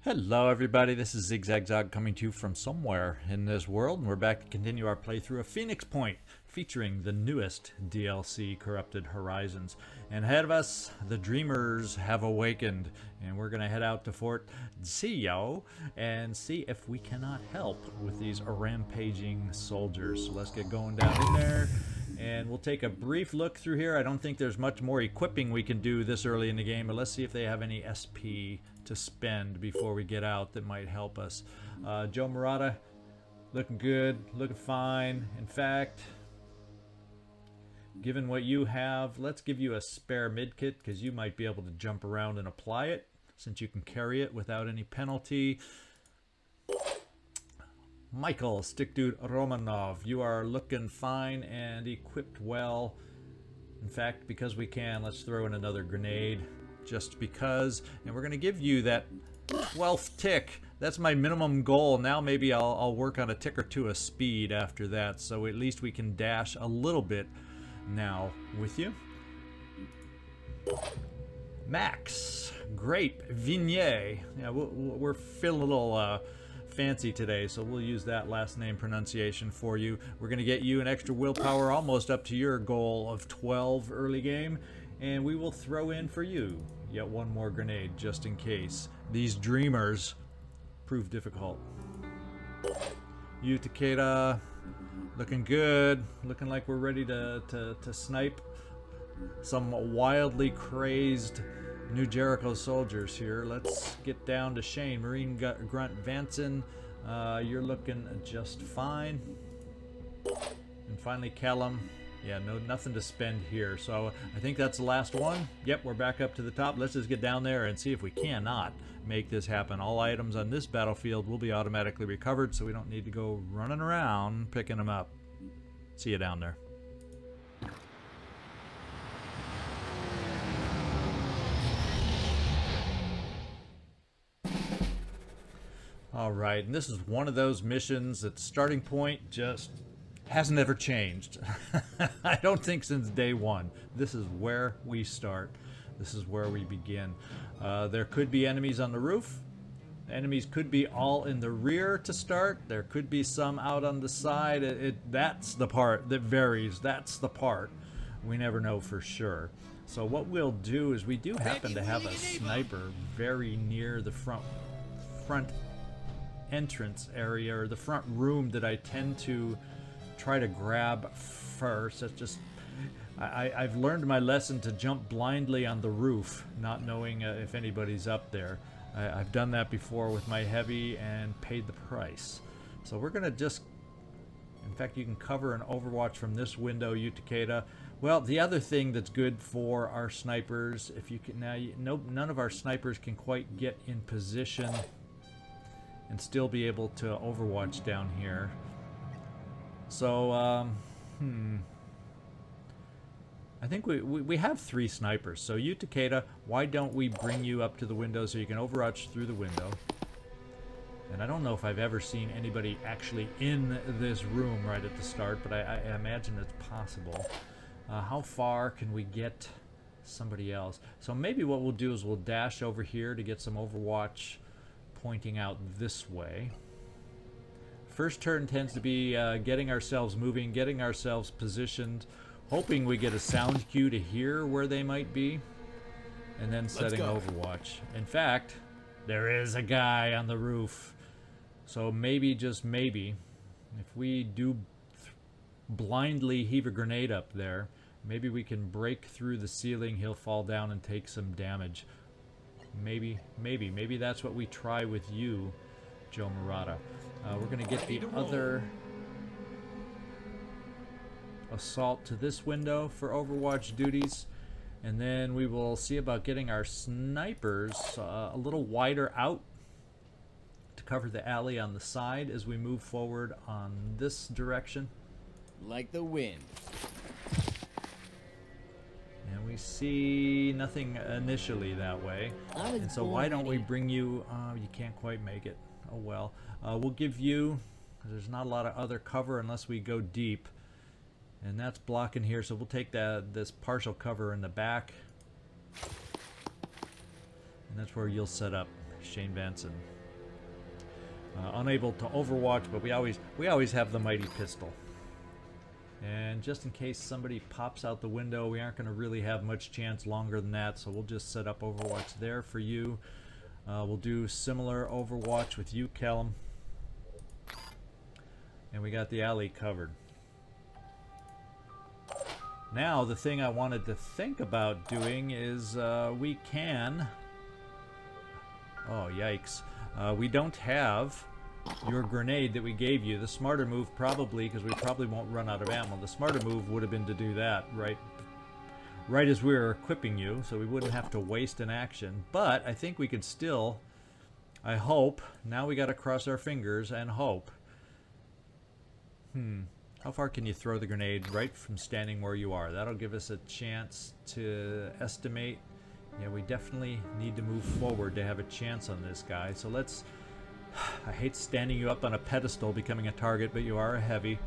Hello everybody, this is Zigzag coming to you from somewhere in this world, and we're back to continue our playthrough of Phoenix Point, featuring the newest DLC, Corrupted Horizons. And ahead of us, the Dreamers have awakened, and we're going to head out to Fort Zio and see if we cannot help with these rampaging soldiers. So let's get going down in there, and we'll take a brief look through here. I don't think there's much more equipping we can do this early in the game, but let's see if they have any SP to spend before we get out that might help us. Joe Murata, looking good, looking fine. In fact, given what you have, let's give you a spare mid kit because you might be able to jump around and apply it since you can carry it without any penalty. Michael Stick Dude Romanov, you are looking fine and equipped well. In fact, because we can, let's throw in another grenade just because, and we're going to give you that 12th tick. That's my minimum goal. Now maybe I'll work on a tick or two of speed after that, so at least we can dash a little bit now with you. Max Grape Vignier. Yeah, we're feeling a little fancy today, so we'll use that last name pronunciation for you. We're going to get you an extra willpower, almost up to your goal of 12 early game, and we will throw in for you yet one more grenade just in case these dreamers prove difficult. You, Takeda, looking good, looking like we're ready to snipe some wildly crazed New Jericho soldiers here. Let's get down to Shane. Marine Grunt Vanson, you're looking just fine. And finally Callum, yeah, nothing to spend here. So I think that's the last one. Yep, we're back up to the top. Let's just get down there and see if we cannot make this happen. All items on this battlefield will be automatically recovered, so we don't need to go running around picking them up. See you down there. All right, and this is one of those missions that the starting point just hasn't ever changed. I don't think since day one. This is where we start. This is where we begin. There could be enemies on the roof. Enemies could be all in the rear to start. There could be some out on the side. That's the part that varies. That's the part we never know for sure. So what we'll do is we do happen to have a sniper very near the front entrance area, or the front room that I tend to try to grab first. That's just, I've learned my lesson to jump blindly on the roof, not knowing if anybody's up there. I've done that before with my heavy and paid the price. So we're gonna just, in fact, you can cover an overwatch from this window, you Takeda. Well, the other thing that's good for our snipers, if you can, none of our snipers can quite get in position and still be able to overwatch down here. So, I think we have 3 snipers. So you, Takeda, why don't we bring you up to the window so you can overwatch through the window? And I don't know if I've ever seen anybody actually in this room right at the start, but I imagine it's possible. How far can we get somebody else? So maybe what we'll do is we'll dash over here to get some overwatch pointing out this way. First turn tends to be getting ourselves moving, getting ourselves positioned, hoping we get a sound cue to hear where they might be, and then setting overwatch. In fact, there is a guy on the roof. So maybe, just maybe, if we do blindly heave a grenade up there, maybe we can break through the ceiling, he'll fall down and take some damage. Maybe that's what we try with you, Joe Murata. We're going to get the other assault to this window for overwatch duties, and then we will see about getting our snipers a little wider out to cover the alley on the side as we move forward on this direction. Like the wind. And we see nothing initially that way. And so why don't we bring you... you can't quite make it. Oh well. We'll give you... There's not a lot of other cover unless we go deep. And that's blocking here, so we'll take this partial cover in the back. And that's where you'll set up, Shane Vanson. Unable to overwatch, but we always have the mighty pistol. And just in case somebody pops out the window, we aren't going to really have much chance longer than that, so we'll just set up overwatch there for you. We'll do similar overwatch with you, Callum. And we got the alley covered. Now, the thing I wanted to think about doing is we can... Oh, yikes. We don't have your grenade that we gave you. The smarter move probably, because we probably won't run out of ammo, the smarter move would have been to do that right as we were equipping you, so we wouldn't have to waste an action. But I think we could still, I hope, now we got to cross our fingers and hope. How far can you throw the grenade right from standing where you are? That'll give us a chance to estimate. Yeah, we definitely need to move forward to have a chance on this guy. So let's... I hate standing you up on a pedestal, becoming a target, but you are a heavy.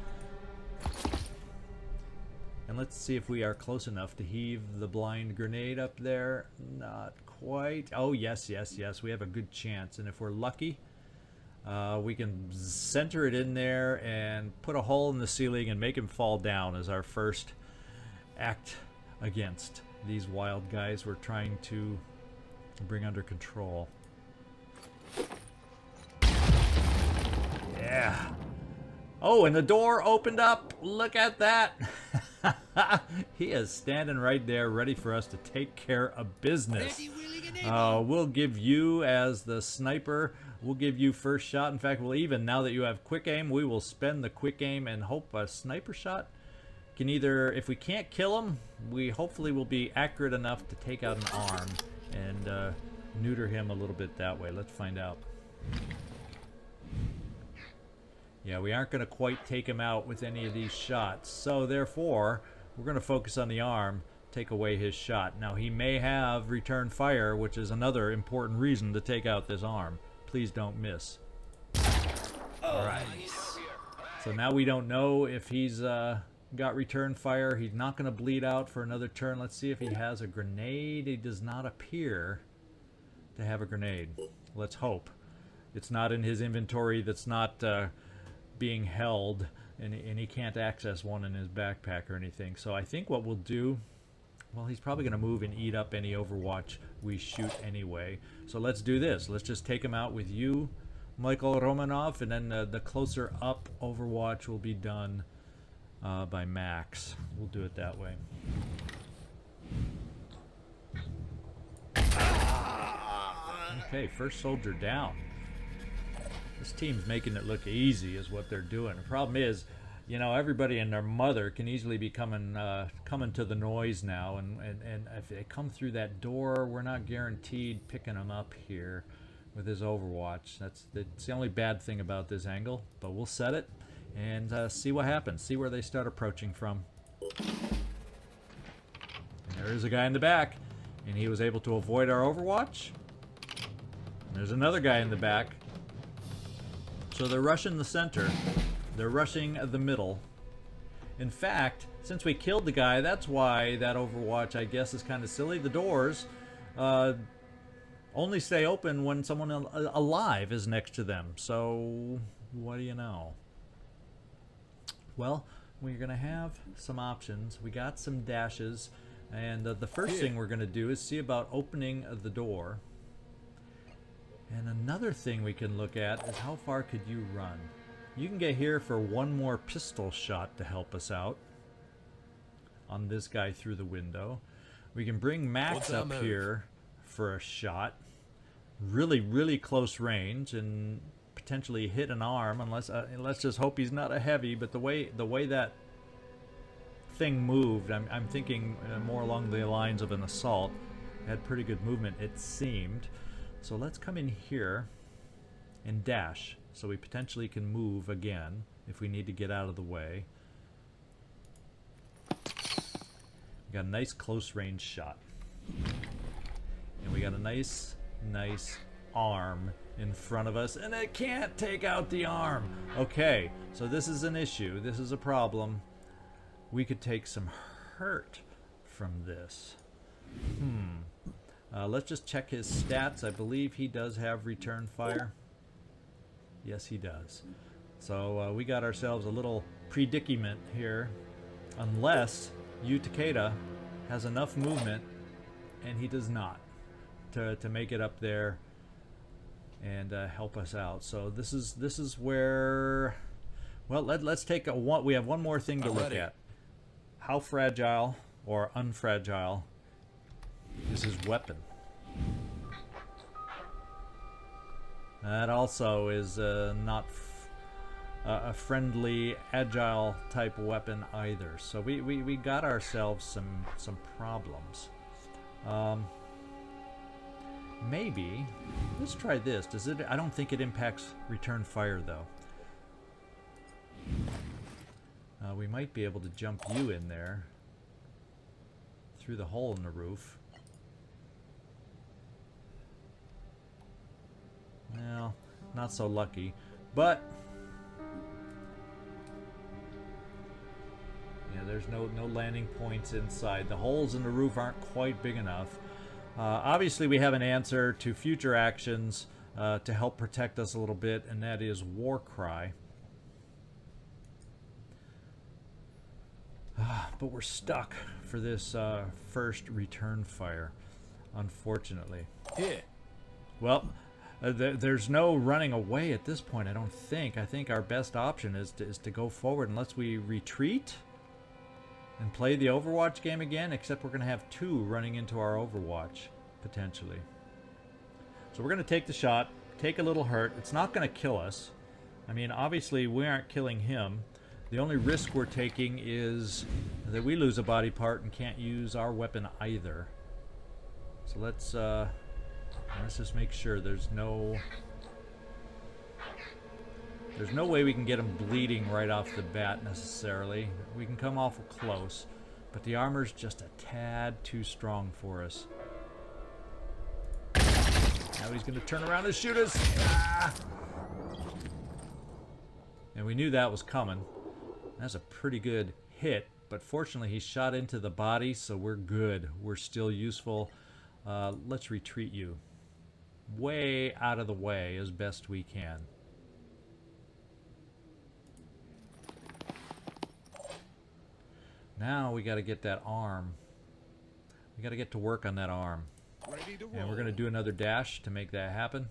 And let's see if we are close enough to heave the blind grenade up there. Not quite. Oh, yes, yes, yes. We have a good chance. And if we're lucky, we can center it in there and put a hole in the ceiling and make him fall down as our first act against these wild guys we're trying to bring under control. Yeah. Oh, and the door opened up. Look at that. He is standing right there ready for us to take care of business. We'll give you as the sniper. We'll give you first shot. In fact, we'll even, now that you have quick aim, we will spend the quick aim and hope a sniper shot can either, if we can't kill him, we hopefully will be accurate enough to take out an arm and neuter him a little bit that way. Let's find out. Yeah, we aren't going to quite take him out with any of these shots. So therefore, we're going to focus on the arm, take away his shot. Now, he may have return fire, which is another important reason to take out this arm. Please don't miss. All right. So now we don't know if he's got return fire. He's not going to bleed out for another turn. Let's see if he has a grenade. He does not appear to have a grenade. Let's hope. It's not in his inventory. That's not being held, and he can't access one in his backpack or anything. So I think what we'll do, well, he's probably going to move and eat up any Overwatch we shoot anyway. So let's do this. Let's just take him out with you, Michael Romanov, and then the closer up Overwatch will be done by Max. We'll do it that way. Okay, first soldier down. This team's making it look easy is what they're doing. The problem is, you know, everybody and their mother can easily be coming to the noise now, and if they come through that door, we're not guaranteed picking them up here with his Overwatch. That's the only bad thing about this angle, but we'll set it and see what happens, see where they start approaching from. And there is a guy in the back, and he was able to avoid our Overwatch. And there's another guy in the back. So they're rushing the center. They're rushing the middle. In fact, since we killed the guy, that's why that Overwatch, I guess, is kind of silly. The doors only stay open when someone alive is next to them. So, what do you know? Well, we're going to have some options. We got some dashes. And the first thing we're going to do is see about opening the door. And another thing we can look at is how far could you run? You can get here for one more pistol shot to help us out on this guy through the window. We can bring Max up here for a shot. Really, really close range and potentially hit an arm, unless let's just hope he's not a heavy. But the way that thing moved, I'm thinking more along the lines of an assault. It had pretty good movement, it seemed. So let's come in here and dash, so we potentially can move again if we need to get out of the way. We got a nice close range shot. And we got a nice arm in front of us, and it can't take out the arm. Okay, so this is an issue. This is a problem. We could take some hurt from this. Let's just check his stats. I believe he does have return fire. Yes, he does. So we got ourselves a little predicament here. Unless Yu Takeda has enough movement, and he does not, to make it up there and help us out. So this is where, well, let's take we have one more thing to look at. How fragile or unfragile is his weapon? That also is not a friendly, agile type weapon either. So we got ourselves some problems. Maybe let's try this. Does it? I don't think it impacts return fire though. We might be able to jump you in there through the hole in the roof. Well, not so lucky, but yeah, there's no landing points inside. The holes in the roof aren't quite big enough. Obviously, we have an answer to future actions to help protect us a little bit, and that is War Cry. But we're stuck for this first return fire, unfortunately. Here. Well, there's no running away at this point, I don't think. I think our best option is to go forward unless we retreat and play the Overwatch game again, except we're going to have two running into our Overwatch, potentially. So we're going to take the shot, take a little hurt. It's not going to kill us. I mean, obviously, we aren't killing him. The only risk we're taking is that we lose a body part and can't use our weapon either. So let's just make sure there's no way we can get him bleeding right off the bat necessarily. We can come awful close, but the armor's just a tad too strong for us. Now he's going to turn around and shoot us. Ah! And we knew that was coming. That's a pretty good hit, but fortunately he shot into the body, so we're good. We're still useful. Let's retreat you way out of the way as best we can. Now we got to get that arm. We got to get to work on that arm. And we're going to do another dash to make that happen.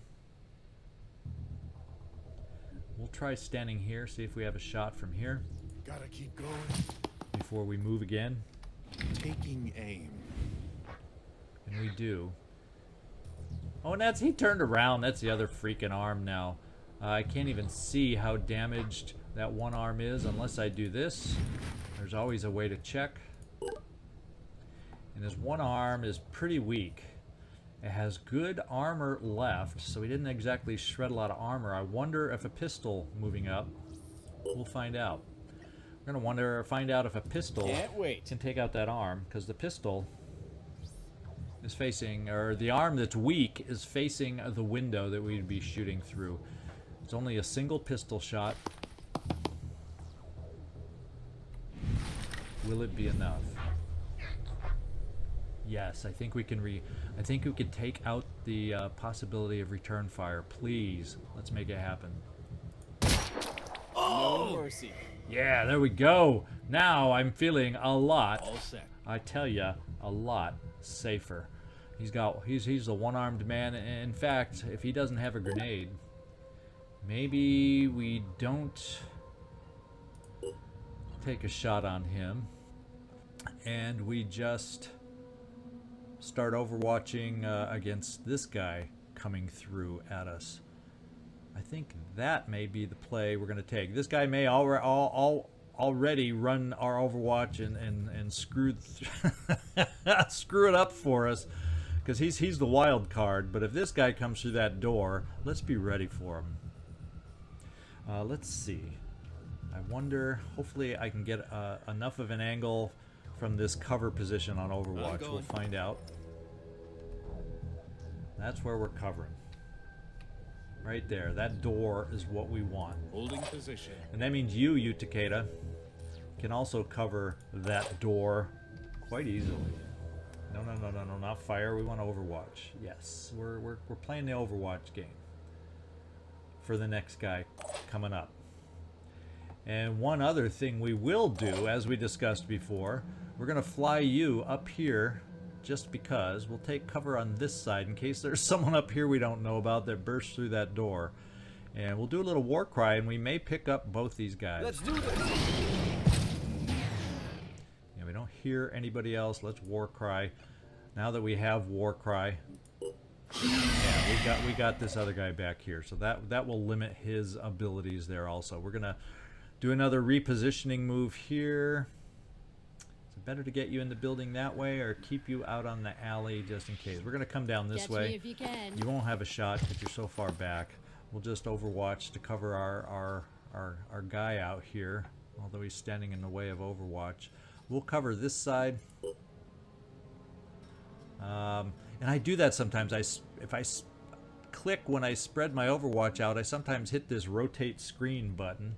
We'll try standing here, see if we have a shot from here. Gotta keep going. Before we move again. Taking aim. And we do. Oh, and he turned around. That's the other freaking arm now. I can't even see how damaged that one arm is unless I do this. There's always a way to check. And his one arm is pretty weak. It has good armor left, so he didn't exactly shred a lot of armor. I wonder if a pistol moving up. We'll find out. We're going to find out if a pistol can take out that arm, because the pistol is facing, or the arm that's weak is facing the window that we'd be shooting through. It's only a single pistol shot. Will it be enough? Yes, I think we can I think we could take out the possibility of return fire. Please, let's make it happen. Oh! No mercy. Yeah, there we go. Now I'm feeling a lot. All set. I tell ya, a lot safer. He's the one-armed man. In fact, if he doesn't have a grenade, maybe we don't take a shot on him, and we just start overwatching against this guy coming through at us. I think that may be the play we're going to take. This guy may already run our Overwatch and screw screw it up for us, because he's the wild card. But if this guy comes through that door, let's be ready for him. Let's see. I wonder, hopefully I can get enough of an angle from this cover position on Overwatch. We'll find out. That's where we're covering. Right there. That door is what we want. Holding position. And that means you, Takeda, can also cover that door quite easily. No, not fire. We want Overwatch. Yes, we're playing the Overwatch game. for the next guy coming up. And one other thing we will do, as we discussed before, we're going to fly you up here just because. We'll take cover on this side in case there's someone up here we don't know about that bursts through that door. And we'll do a little war cry, and we may pick up both these guys. Let's do this. Yeah, we don't hear anybody else. Let's war cry. Now that we have war cry, yeah, we got this other guy back here, so that will limit his abilities there also. We're gonna do another repositioning move here. Is it better to get you in the building that way or keep you out on the alley just in case? We're gonna come down this Catch way. me if you can. You won't have a shot because you're so far back. We'll just overwatch to cover our guy out here, although he's standing in the way of overwatch. We'll cover this side. And I do that sometimes. If I click when I spread my overwatch out, I sometimes hit this rotate screen button.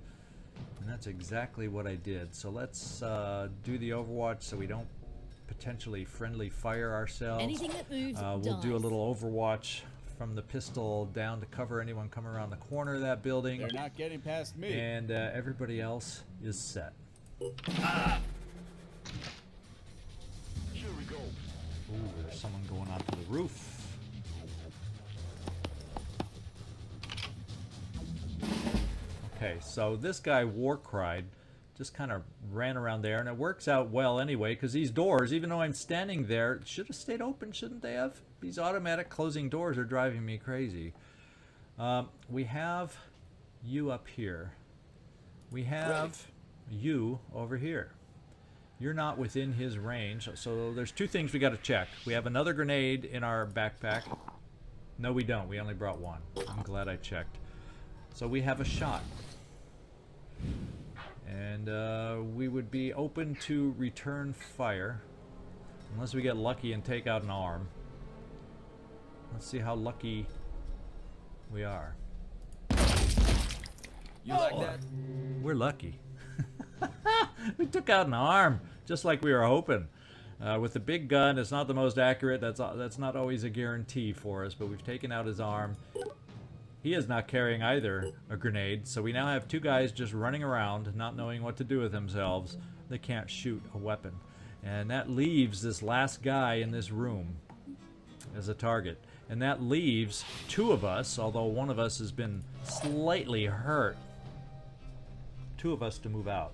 And that's exactly what I did. So let's do the overwatch so we don't potentially friendly fire ourselves. Anything that moves We'll do a dies. little overwatch from the pistol down to cover anyone coming around the corner of that building. They're not getting past me. And everybody else is set. Here we go. Ooh, there's someone going onto the roof. Okay, so this guy war cried, just kind of ran around there, and it works out well anyway, because these doors, even though I'm standing there, should have stayed open, shouldn't they have? These automatic closing doors are driving me crazy. We have you up here. We have you over here. You're not within his range, so there's two things we got to check. We have another grenade in our backpack. No, we don't. We only brought one. I'm glad I checked. So we have a shot. And we would be open to return fire, unless we get lucky and take out an arm. Let's see how lucky we are. You like that? We're lucky. We took out an arm, just like we were hoping. With the big gun, it's not the most accurate. That's not always a guarantee for us, but we've taken out his arm. He is not carrying either a grenade, so we now have two guys just running around, not knowing what to do with themselves. They can't shoot a weapon. And that leaves this last guy in this room as a target. And that leaves two of us, although one of us has been slightly hurt. Two of us to move out.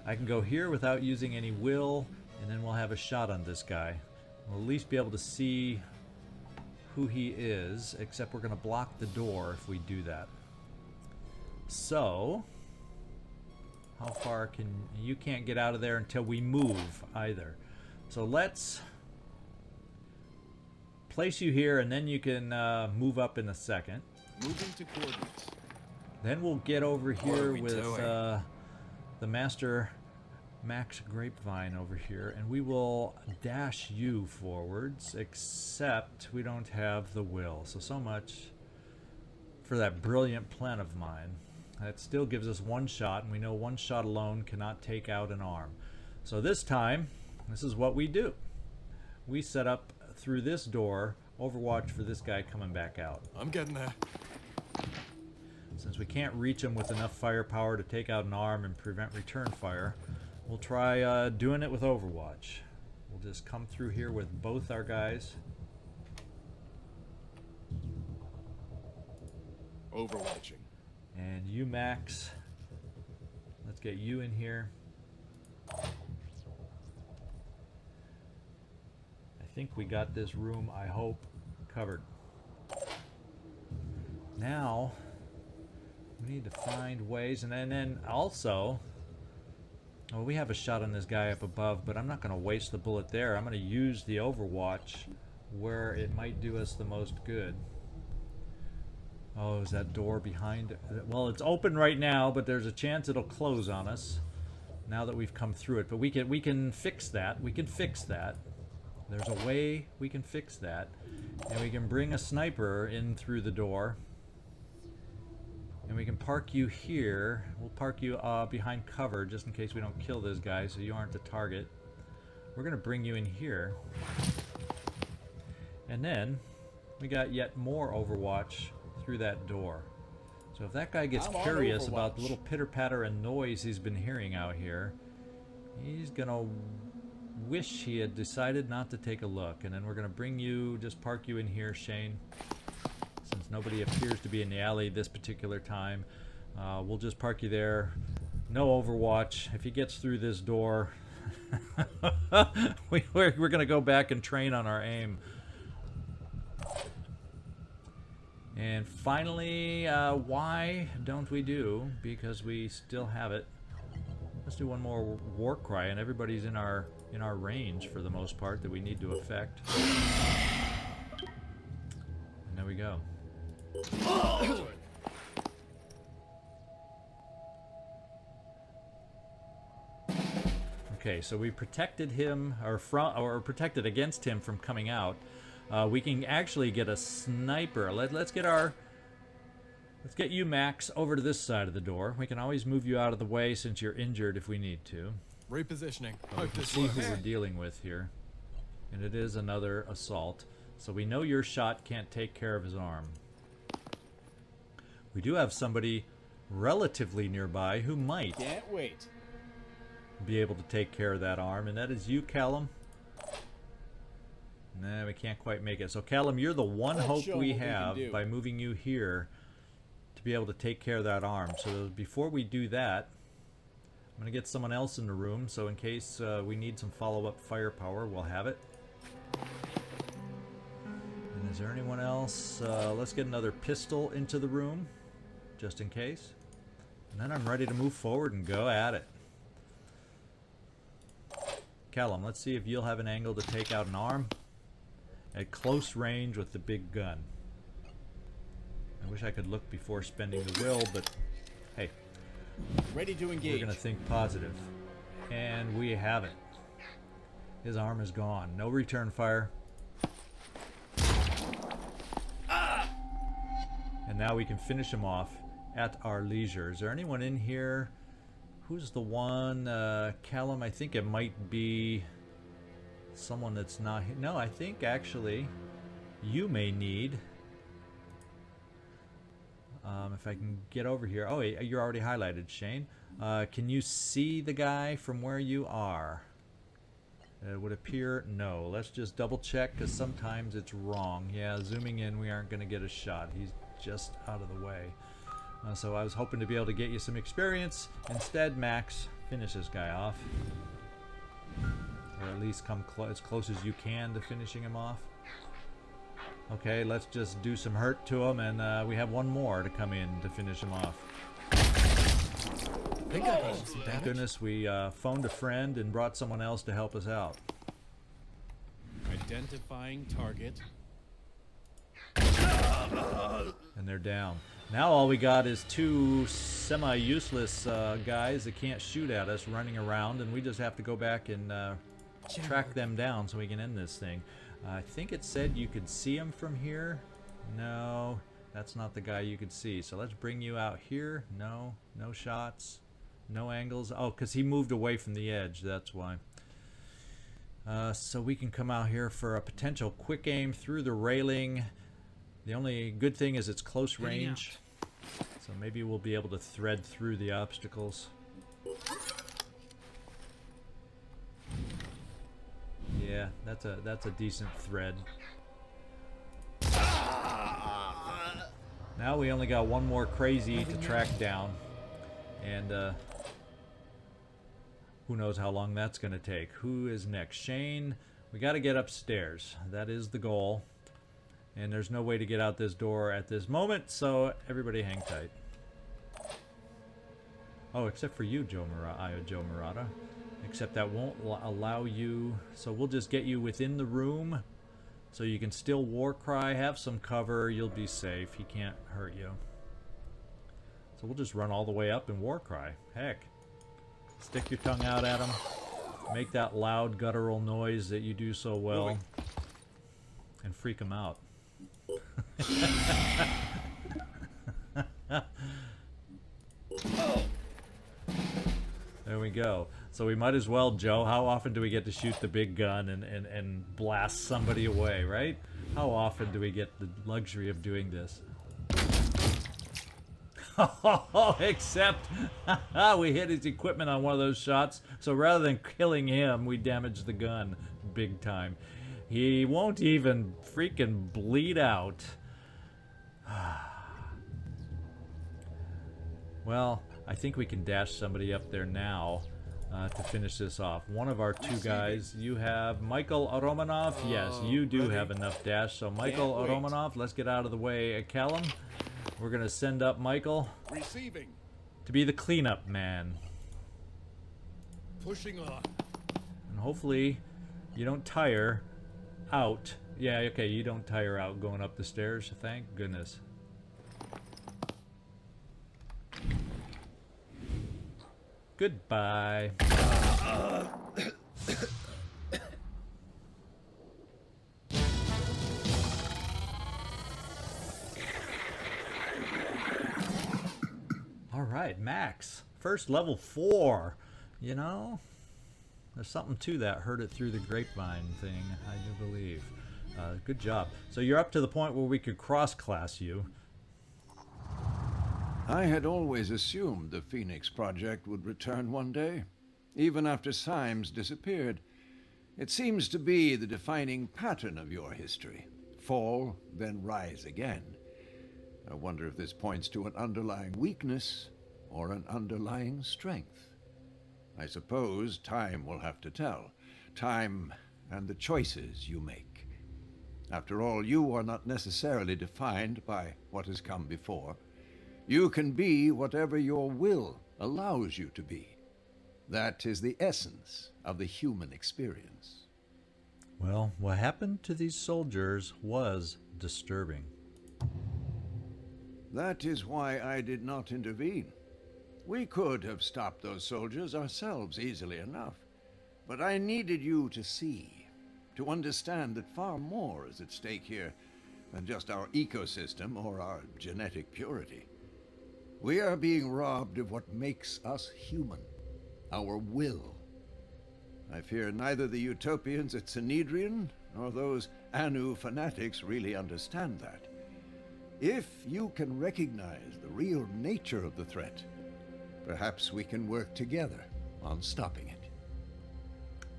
I can go here without using any will, and then we'll have a shot on this guy. We'll at least be able to see who he is, except we're going to block the door if we do that. So, how far can... You can't get out of there until we move, either. So let's place you here, and then you can move up in a second. Moving to coordinates. Then we'll get over are here we with doing? the Master Max Grapevine over here, and we will dash you forwards, except we don't have the will. So much for that brilliant plan of mine. That still gives us one shot, and we know one shot alone cannot take out an arm. So this time, this is what we do. We set up through this door, overwatch for this guy coming back out. I'm getting there. Since we can't reach him with enough firepower to take out an arm and prevent return fire, we'll try doing it with Overwatch. We'll just come through here with both our guys. Overwatching. And you, Max, let's get you in here. I think we got this room, I hope, covered. Now, we need to find ways, and then also, well, we have a shot on this guy up above, but I'm not going to waste the bullet there. I'm going to use the Overwatch where it might do us the most good. Oh, is that door behind? Well, it's open right now, but there's a chance it'll close on us now that we've come through it. But we can fix that. We can fix that. There's a way we can fix that, and we can bring a sniper in through the door. And we can park you here. We'll park you behind cover just in case we don't kill this guy, so you aren't the target. We're going to bring you in here. And then we got yet more Overwatch through that door. So if that guy gets I'm on curious about Overwatch. the little pitter-patter and noise he's been hearing out here, he's gonna wish he had decided not to take a look. And then we're gonna bring you, just park you in here, Shane. Since nobody appears to be in the alley this particular time, we'll just park you there. No Overwatch. If he gets through this door, we're gonna go back and train on our aim. And finally, why don't we do? Because we still have it. Let's do one more war cry, and everybody's in our range for the most part that we need to affect. And there we go. Okay, so we protected him, or protected against him from coming out. We can actually get a sniper. Let's get you, Max, over to this side of the door. We can always move you out of the way since you're injured if we need to. Repositioning. We can see who we're dealing with here, and it is another assault. So we know your shot can't take care of his arm. We do have somebody relatively nearby who might Can't wait. be able to take care of that arm, and that is you, Callum. Nah, we can't quite make it. So, Callum, you're the one Let's hope show we what we can have do. by moving you here to be able to take care of that arm. So, before we do that, I'm going to get someone else in the room, so in case we need some follow-up firepower, we'll have it. And is there anyone else? Let's get another pistol into the room, just in case. And then I'm ready to move forward and go at it. Callum, let's see if you'll have an angle to take out an arm at close range with the big gun. I wish I could look before spending the will, but hey, Ready to we're engage. gonna think positive. And we have it. His arm is gone. No return fire. And now we can finish him off at our leisure. Is there anyone in here? Who's the one? Callum, I think it might be someone that's not here. No, I think actually you may need. If I can get over here. Oh, you're already highlighted, Shane. Can you see the guy from where you are? It would appear no. Let's just double check because sometimes it's wrong. Yeah, zooming in, we aren't going to get a shot. He's just out of the way. So I was hoping to be able to get you some experience. Instead, Max, finish this guy off. Or at least come as close as you can to finishing him off. Okay, let's just do some hurt to him, and we have one more to come in to finish him off. Thank goodness we phoned a friend and brought someone else to help us out. Identifying target. And they're down. Now all we got is two semi-useless guys that can't shoot at us running around, and we just have to go back and track them down so we can end this thing. I think it said you could see him from here. No, that's not the guy you could see. So let's bring you out here. No, no shots, no angles. Oh, because he moved away from the edge, that's why. So we can come out here for a potential quick aim through the railing. The only good thing is it's close range, so maybe we'll be able to thread through the obstacles. Yeah, that's a decent thread. Now we only got one more crazy to track down, and who knows how long that's going to take. Who is next? Shane, we got to get upstairs. That is the goal. And there's no way to get out this door at this moment, so everybody hang tight. Oh, except for you, Joe Murata. Except that won't allow you, so we'll just get you within the room so you can still war cry, have some cover, you'll be safe, he can't hurt you. So we'll just run all the way up and war cry. Heck. Stick your tongue out at him. Make that loud guttural noise that you do so well. And freak him out. There we go. So we might as well, Joe. How often do we get to shoot the big gun and blast somebody away, right? How often do we get the luxury of doing this? Except we hit his equipment on one of those shots, so rather than killing him, we damaged the gun big time. He won't even freaking bleed out. Well, I think we can dash somebody up there now to finish this off. One of our two guys, you have Michael Romanov. Yes, you do have enough dash. So Michael Romanov, let's get out of the way. Callum, we're going to send up Michael Receiving. to be the cleanup man. Pushing on. And hopefully you don't tire out. Yeah, okay, you don't tire out going up the stairs. Thank goodness. Goodbye. All right, Max. First level 4. You know, there's something to that. Heard it through the grapevine thing, I do believe. Good job. So you're up to the point where we could cross-class you. I had always assumed the Phoenix Project would return one day, even after Symes disappeared. It seems to be the defining pattern of your history. Fall, then rise again. I wonder if this points to an underlying weakness or an underlying strength. I suppose time will have to tell. Time and the choices you make. After all, you are not necessarily defined by what has come before. You can be whatever your will allows you to be. That is the essence of the human experience. Well, what happened to these soldiers was disturbing. That is why I did not intervene. We could have stopped those soldiers ourselves easily enough. But I needed you to see, to understand that far more is at stake here than just our ecosystem or our genetic purity. We are being robbed of what makes us human, our will. I fear neither the utopians at Synedrion nor those Anu fanatics really understand that. If you can recognize the real nature of the threat, perhaps we can work together on stopping it.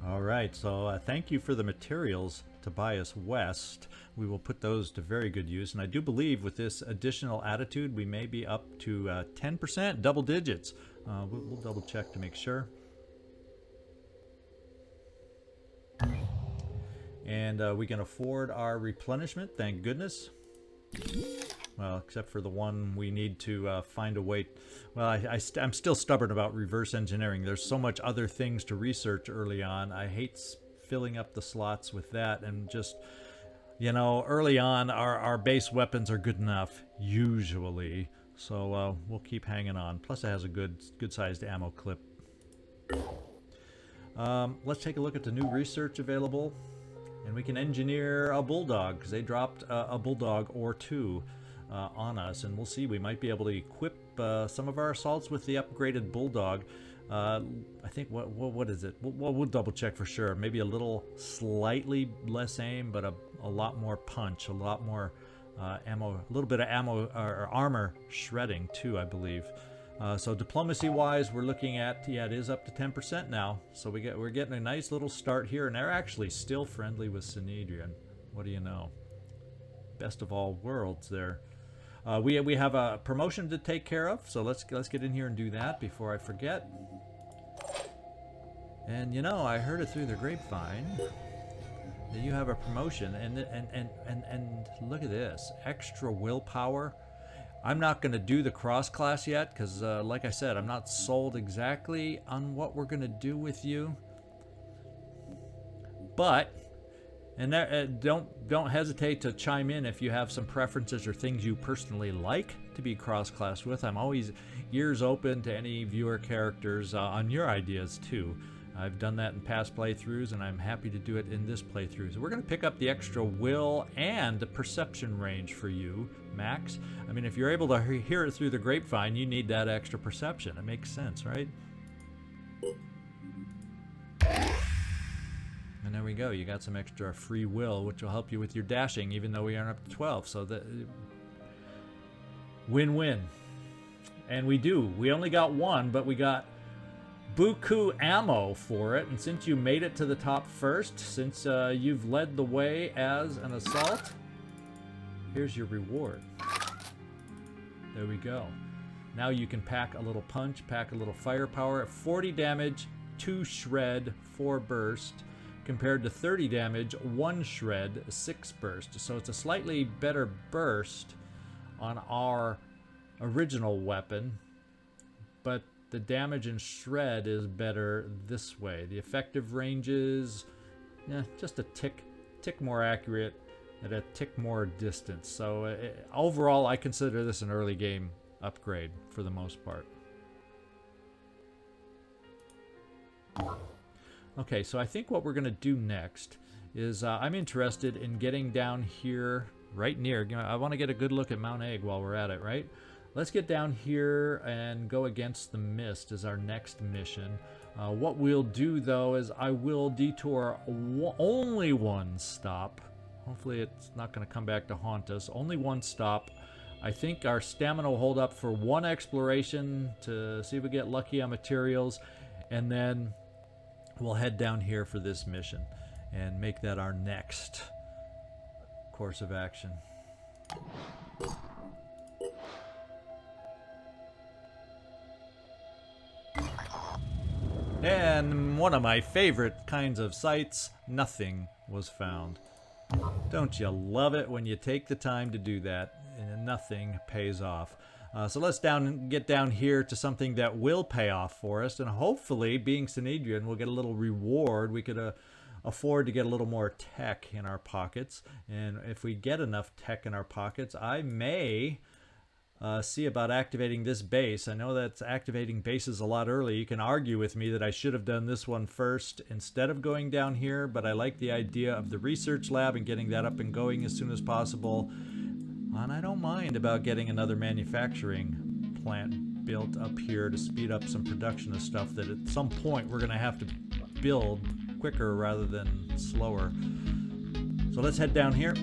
All right, so thank you for the materials, Tobias West. We will put those to very good use, and I do believe with this additional attitude we may be up to 10%, double digits. We'll double check to make sure. And we can afford our replenishment, thank goodness. Well, except for the one we need to find a way. Well, I'm still stubborn about reverse engineering. There's so much other things to research early on. I hate filling up the slots with that, and just, you know, early on our base weapons are good enough usually, so we'll keep hanging on. Plus it has a good sized ammo clip. Let's take a look at the new research available, and we can engineer a bulldog, because they dropped a bulldog or two on us, and we'll see. We might be able to equip some of our assaults with the upgraded bulldog. I think what is it? We'll double check for sure. Maybe a little slightly less aim, but a lot more punch, a lot more ammo, a little bit of ammo or armor shredding too, I believe. So diplomacy-wise, we're looking at, yeah, it is up to 10% now. So we're getting a nice little start here, and they're actually still friendly with Synedrion. What do you know? Best of all worlds there. We have a promotion to take care of, so let's get in here and do that before I forget. And you know, I heard it through the grapevine that you have a promotion, and look at this, extra willpower. I'm not going to do the cross class yet because, like I said, I'm not sold exactly on what we're going to do with you. But, and don't hesitate to chime in if you have some preferences or things you personally like to be cross-classed with. I'm always ears open to any viewer characters on your ideas too. I've done that in past playthroughs, and I'm happy to do it in this playthrough. So we're going to pick up the extra will and the perception range for you, Max. I mean, if you're able to hear it through the grapevine, you need that extra perception. It makes sense, right? And there we go. You got some extra free will, which will help you with your dashing, even though we aren't up to 12. So that win-win. And we do. We only got one, but we got buku ammo for it. And since you made it to the top first, since you've led the way as an assault, here's your reward. There we go. Now you can pack a little punch, pack a little firepower at 40 damage, 2 shred, 4 burst, compared to 30 damage, 1 shred, 6 burst. So it's a slightly better burst on our original weapon, but the damage and shred is better this way. The effective ranges, just a tick more accurate at a tick more distance. So overall, I consider this an early game upgrade for the most part. Okay, so I think what we're going to do next is I'm interested in getting down here right near. I want to get a good look at Mount Egg while we're at it, right? Let's get down here and go against the mist as our next mission. What we'll do, though, is I will detour only one stop. Hopefully it's not going to come back to haunt us. Only one stop. I think our stamina will hold up for one exploration to see if we get lucky on materials. And then we'll head down here for this mission and make that our next course of action. And one of my favorite kinds of sites, nothing was found. Don't you love it when you take the time to do that and nothing pays off? So let's get down here to something that will pay off for us, and hopefully, being Synedrion, we'll get a little reward. We could afford to get a little more tech in our pockets, and if we get enough tech in our pockets, I may see about activating this base. I know that's activating bases a lot early. You can argue with me that I should have done this one first instead of going down here, but I like the idea of the research lab and getting that up and going as soon as possible. And I don't mind about getting another manufacturing plant built up here to speed up some production of stuff that at some point we're going to have to build quicker rather than slower. So let's head down here.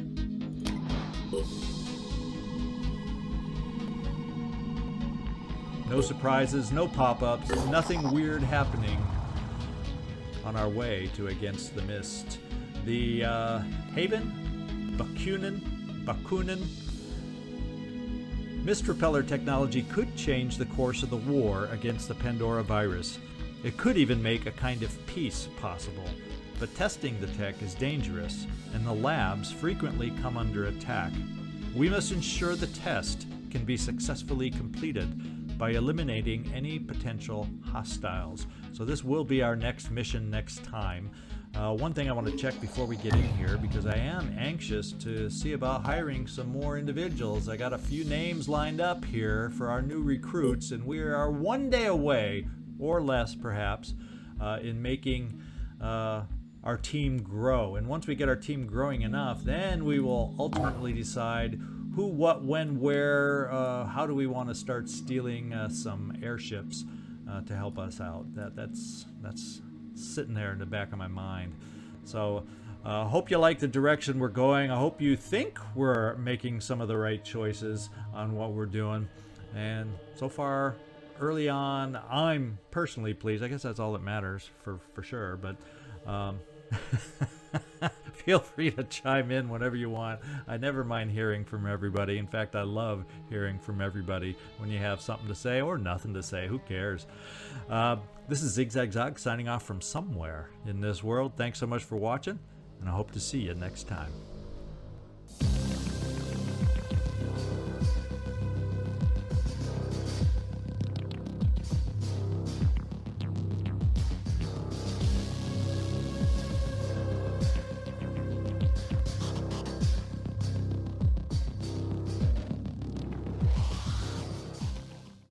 No surprises, no pop-ups, nothing weird happening on our way to Against the Mist. The Haven, Bakunin, Mist Repeller technology could change the course of the war against the Pandora virus. It could even make a kind of peace possible. But testing the tech is dangerous, and the labs frequently come under attack. We must ensure the test can be successfully completed by eliminating any potential hostiles. So this will be our next mission next time. One thing I want to check before we get in here, because I am anxious to see about hiring some more individuals. I got a few names lined up here for our new recruits, and we are one day away, or less perhaps, in making our team grow. And once we get our team growing enough, then we will ultimately decide who, what, when, where, how do we want to start stealing some airships to help us out. That's sitting there in the back of my mind. So hope you like the direction we're going. I hope you think we're making some of the right choices on what we're doing. And so far, early on, I'm personally pleased. I guess that's all that matters for sure. But feel free to chime in whenever you want. I never mind hearing from everybody. In fact, I love hearing from everybody when you have something to say or nothing to say. Who cares? This is Zigzag Zog signing off from somewhere in this world. Thanks so much for watching, and I hope to see you next time.